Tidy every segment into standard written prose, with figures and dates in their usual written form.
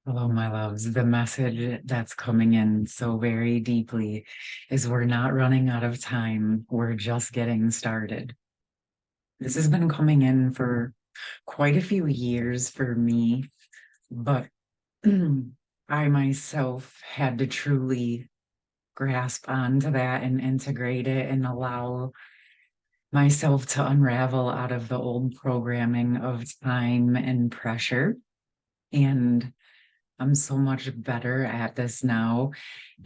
Hello, my loves. The message that's coming in so very deeply is we're not running out of time. We're just getting started. This has been coming in for quite a few years for me, but I myself had to truly grasp onto that and integrate it and allow myself to unravel out of the old programming of time and pressure. And I'm so much better at this now,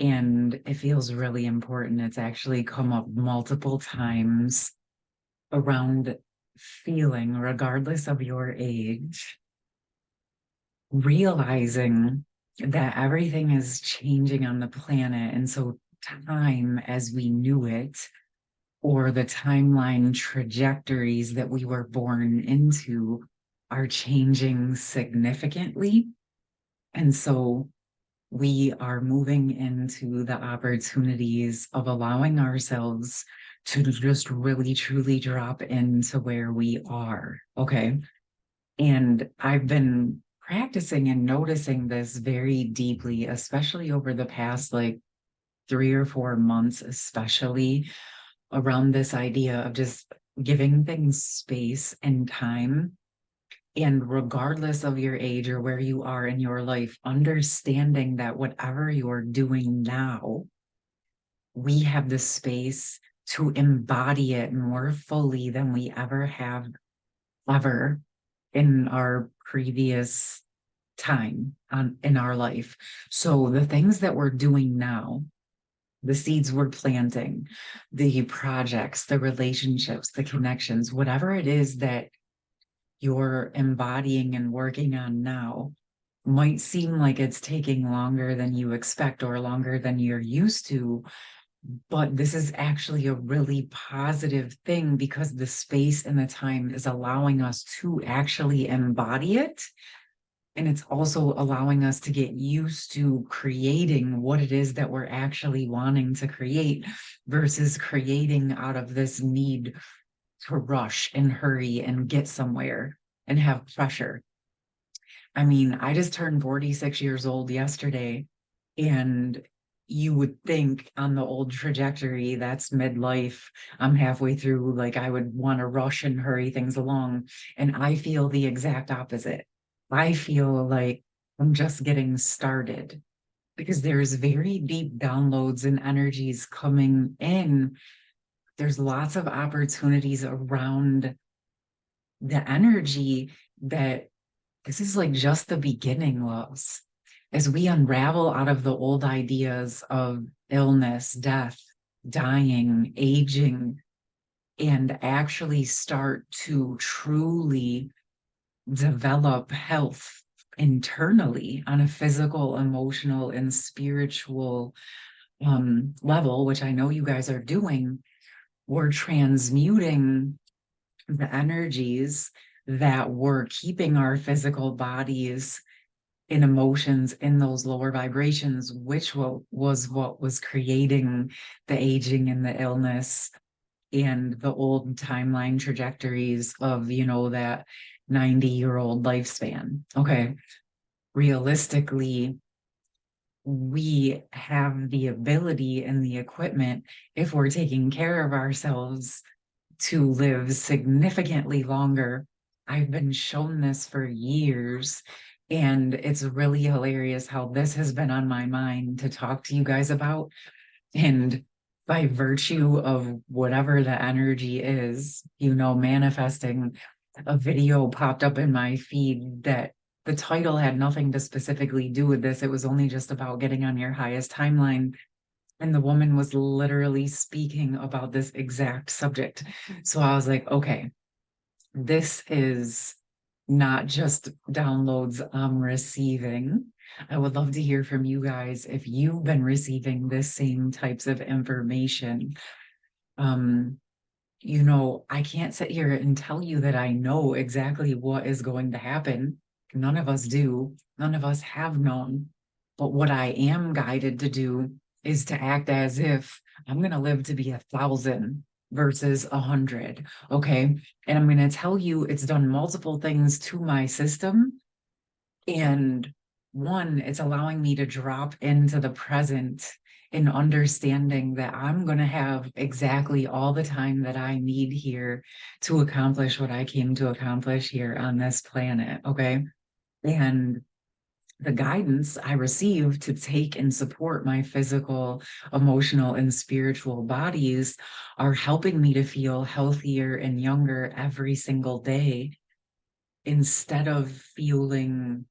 and it feels really important. It's actually come up multiple times around feeling, regardless of your age, realizing that everything is changing on the planet. And so, time as we knew it, or the timeline trajectories that we were born into, are changing significantly. And so, we are moving into the opportunities of allowing ourselves to just really truly drop into where we are. Okay. And I've been practicing and noticing this very deeply, especially over the past like 3 or 4 months, especially around this idea of just giving things space and time. And regardless of your age or where you are in your life, understanding that whatever you're doing now, we have the space to embody it more fully than we ever have ever in our previous time in our life. So the things that we're doing now, the seeds we're planting, the projects, the relationships, the connections, whatever it is that you're embodying and working on now might seem like it's taking longer than you expect or longer than you're used to, but this is actually a really positive thing because the space and the time is allowing us to actually embody it. And it's also allowing us to get used to creating what it is that we're actually wanting to create versus creating out of this need to rush and hurry and get somewhere and have pressure. I mean, I just turned 46 years old yesterday, and you would think on the old trajectory, that's midlife. I'm halfway through, like I would want to rush and hurry things along. And I feel the exact opposite. I feel like I'm just getting started because there's very deep downloads and energies coming in. There's lots of opportunities around the energy that this is like just the beginning, loves. As we unravel out of the old ideas of illness, death, dying, aging, and actually start to truly develop health internally on a physical, emotional, and spiritual level, which I know you guys are doing, we're transmuting the energies that were keeping our physical bodies in emotions in those lower vibrations, which was what was creating the aging and the illness and the old timeline trajectories of, that 90-year-old lifespan. Okay. Realistically, we have the ability and the equipment, if we're taking care of ourselves, to live significantly longer. I've been shown this for years, and it's really hilarious how this has been on my mind to talk to you guys about. And by virtue of whatever the energy is, manifesting, a video popped up in my feed that the title had nothing to specifically do with this. It was only just about getting on your highest timeline, and the woman was literally speaking about this exact subject. So I was like, okay, this is not just downloads I'm receiving. I would love to hear from you guys if you've been receiving this same types of information. Um, I can't sit here and tell you that I know exactly what is going to happen. None of us do. None of us have known. But what I am guided to do is to act as if I'm going to live to be 1,000 versus 100. Okay. And I'm going to tell you it's done multiple things to my system. And one, it's allowing me to drop into the present and understanding that I'm going to have exactly all the time that I need here to accomplish what I came to accomplish here on this planet. Okay. And the guidance I receive to take and support my physical, emotional, and spiritual bodies are helping me to feel healthier and younger every single day instead of feeling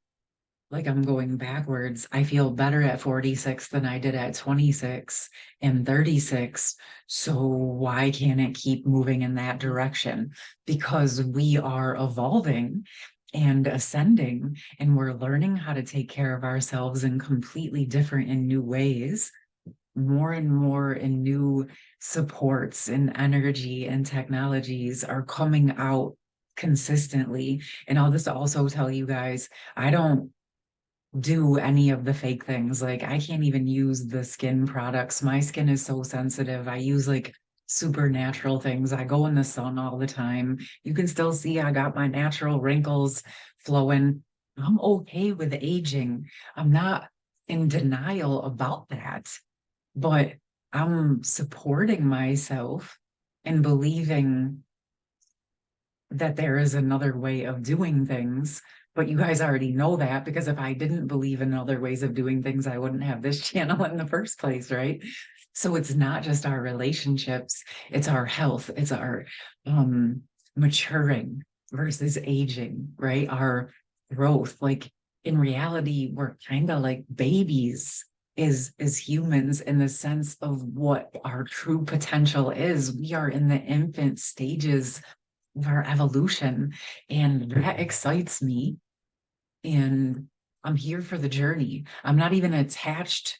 like I'm going backwards. I feel better at 46 than I did at 26 and 36. So why can't it keep moving in that direction? Because we are evolving and ascending, and we're learning how to take care of ourselves in completely different and new ways, more and more, and new supports and energy and technologies are coming out consistently. And I'll just also tell you guys, I don't do any of the fake things. Like I can't even use the skin products. My skin is so sensitive. I use like super natural things. I go in the sun all the time. You can still see I got my natural wrinkles flowing. I'm okay with aging. I'm not in denial about that, but I'm supporting myself and believing that there is another way of doing things. But you guys already know that, because if I didn't believe in other ways of doing things, I wouldn't have this channel in the first place, right? So it's not just our relationships, it's our health, it's our maturing versus aging, right? Our growth. Like in reality, we're kind of like babies is humans, in the sense of what our true potential is. We are in the infant stages of our evolution, and that excites me. And I'm here for the journey. I'm not even attached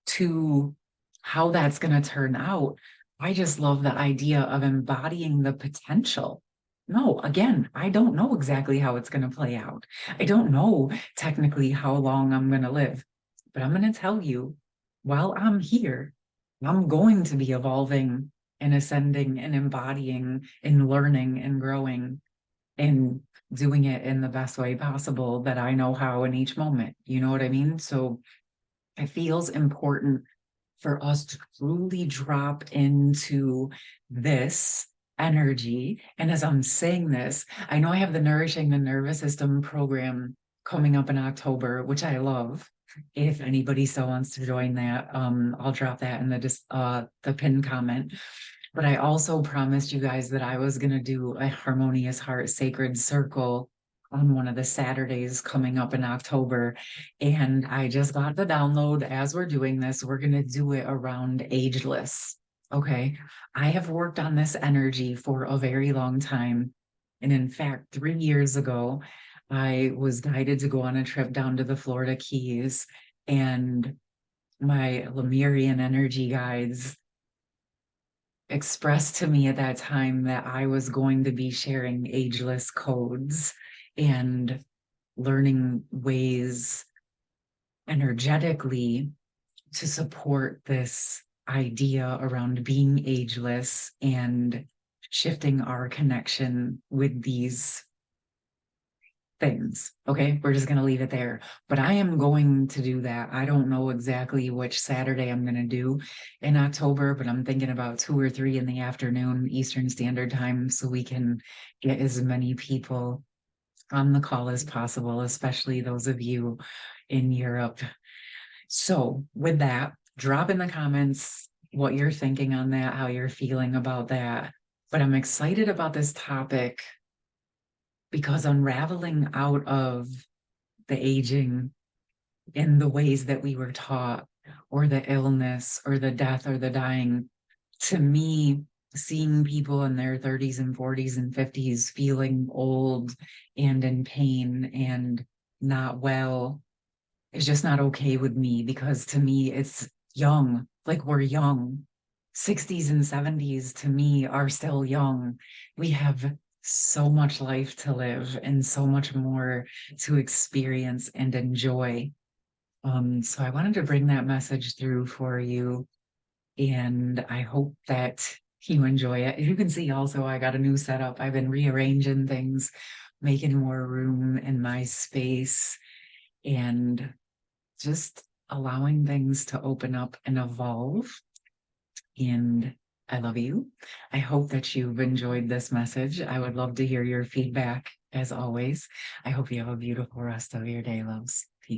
to how that's going to turn out. I just love the idea of embodying the potential. No, again, I don't know exactly how it's going to play out. I don't know technically how long I'm going to live, but I'm going to tell you, while I'm here, I'm going to be evolving and ascending and embodying and learning and growing and doing it in the best way possible that I know how in each moment. You know what I mean? So it feels important for us to truly drop into this energy. And as I'm saying this, I know I have the Nourishing the Nervous System program coming up in October, which I love. If anybody still wants to join that, I'll drop that in the pinned comment. But I also promised you guys that I was going to do a Harmonious Heart Sacred Circle on one of the Saturdays coming up in October. And I just got the download as we're doing this. We're going to do it around ageless. Okay. I have worked on this energy for a very long time. And in fact, 3 years ago, I was guided to go on a trip down to the Florida Keys, and my Lemurian energy guides expressed to me at that time that I was going to be sharing ageless codes and learning ways energetically to support this idea around being ageless and shifting our connection with these things. Okay, we're just going to leave it there. But I am going to do that. I don't know exactly which Saturday I'm going to do in October, but I'm thinking about 2 or 3 in the afternoon Eastern Standard Time, so we can get as many people on the call as possible, especially those of you in Europe. So with that, drop in the comments what you're thinking on that, how you're feeling about that. But I'm excited about this topic because unraveling out of the aging in the ways that we were taught, or the illness or the death or the dying, to me, seeing people in their 30s and 40s and 50s feeling old and in pain and not well is just not okay with me, because to me it's young. Like we're young. 60s and 70s to me are still young. We have so much life to live and so much more to experience and enjoy. So I wanted to bring that message through for you, and I hope that you enjoy it. You can see also I got a new setup. I've been rearranging things, making more room in my space, and just allowing things to open up and evolve. And I love you. I hope that you've enjoyed this message. I would love to hear your feedback as always. I hope you have a beautiful rest of your day, loves.